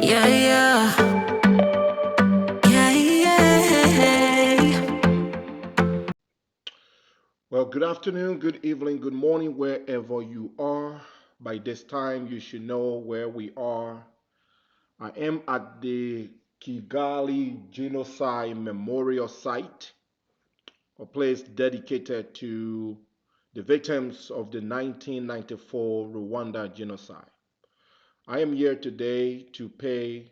Yeah, yeah, yeah, yeah. Well, good afternoon, good evening, good morning, wherever you are. By this time, you should know where we are. I am at the Kigali Genocide Memorial Site, a place dedicated to the victims of the 1994 Rwanda genocide. I am here today to pay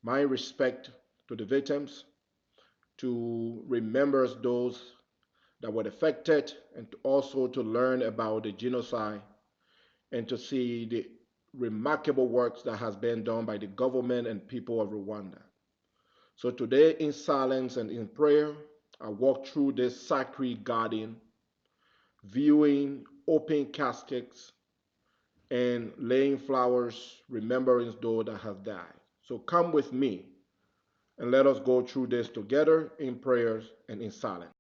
my respect to the victims, to remember those that were affected, and also to learn about the genocide and to see the remarkable works that has been done by the government and people of Rwanda. So today, in silence and in prayer, I walk through this sacred garden, viewing open caskets and laying flowers, remembering those that have died. So come with me and let us go through this together in prayers and in silence.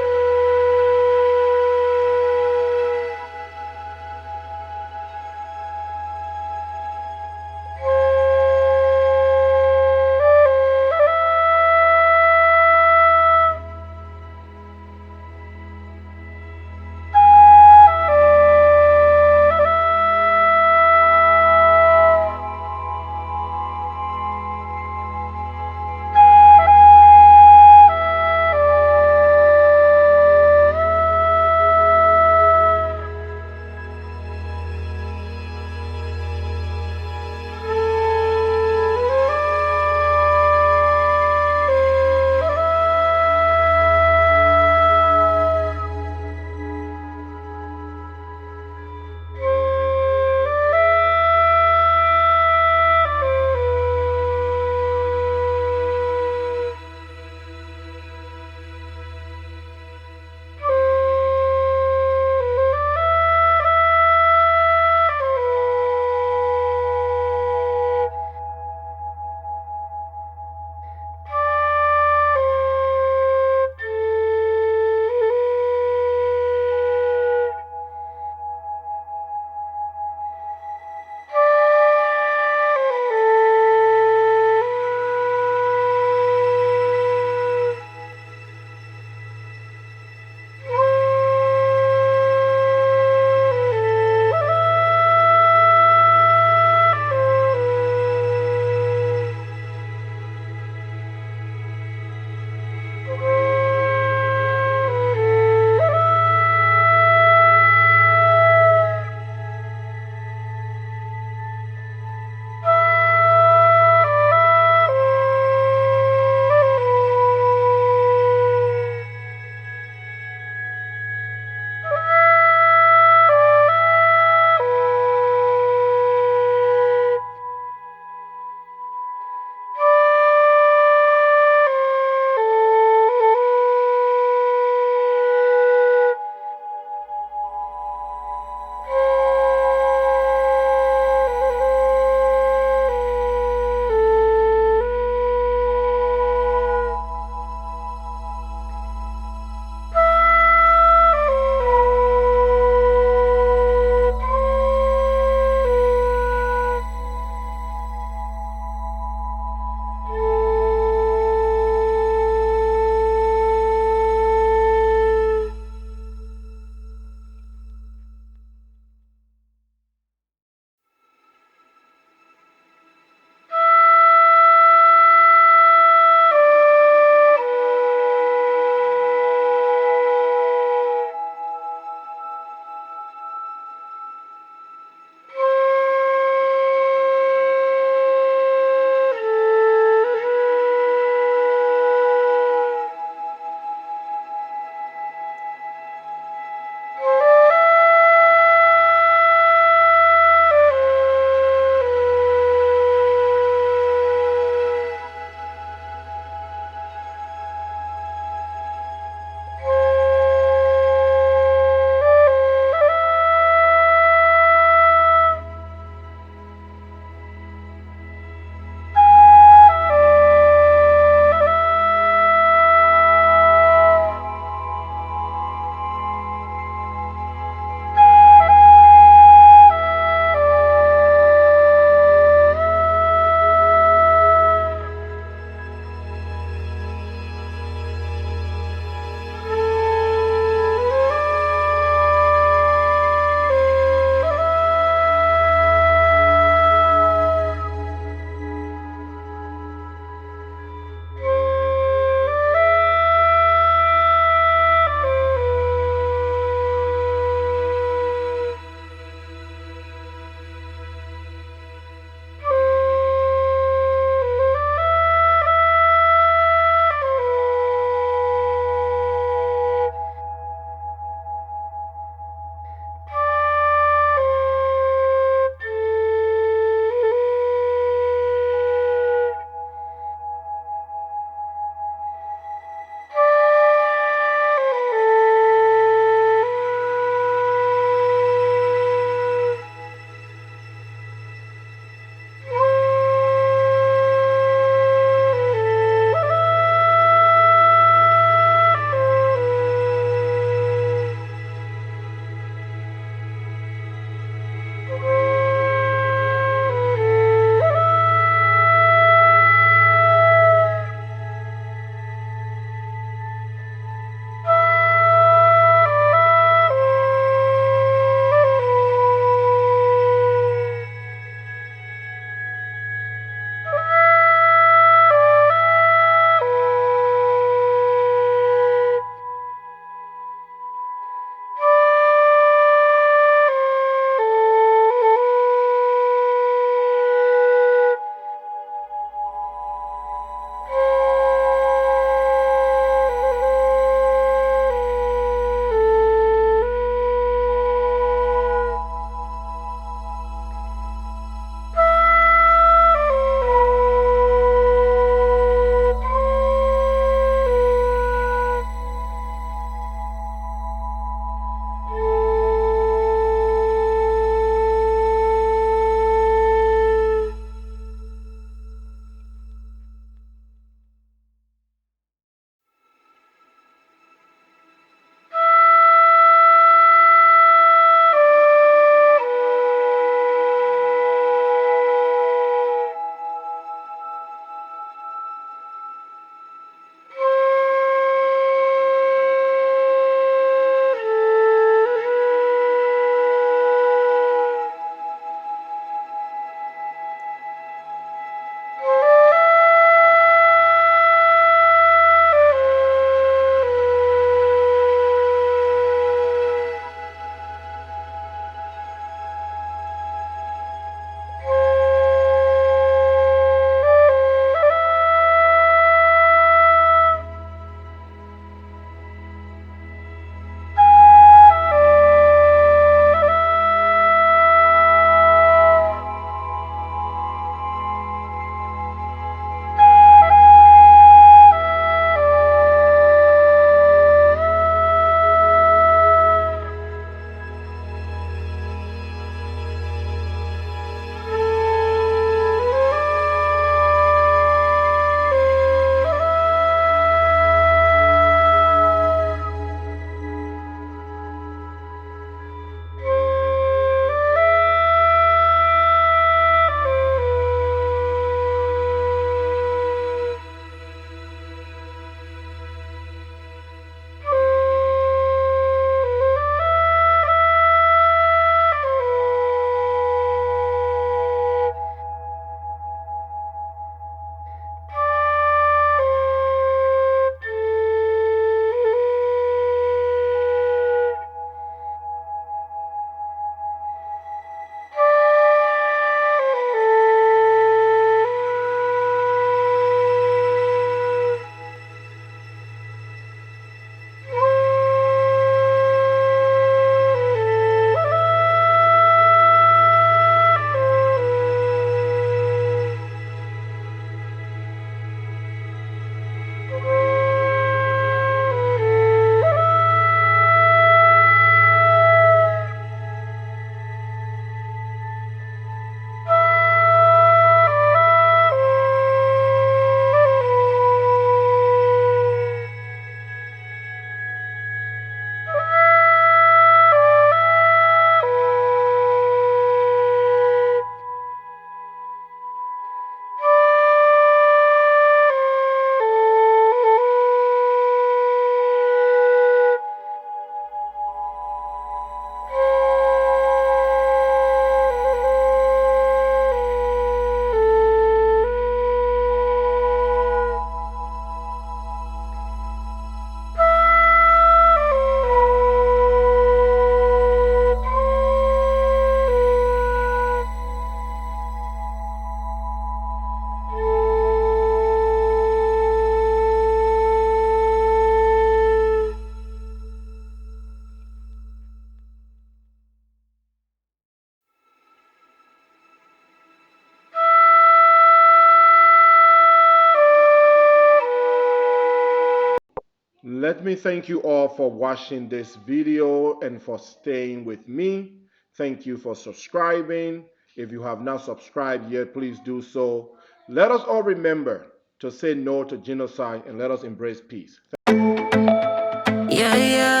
Let me thank you all for watching this video and for staying with me. Thank you for subscribing. If you have not subscribed yet, please do so. Let us all remember to say no to genocide and let us embrace peace. Yeah, yeah.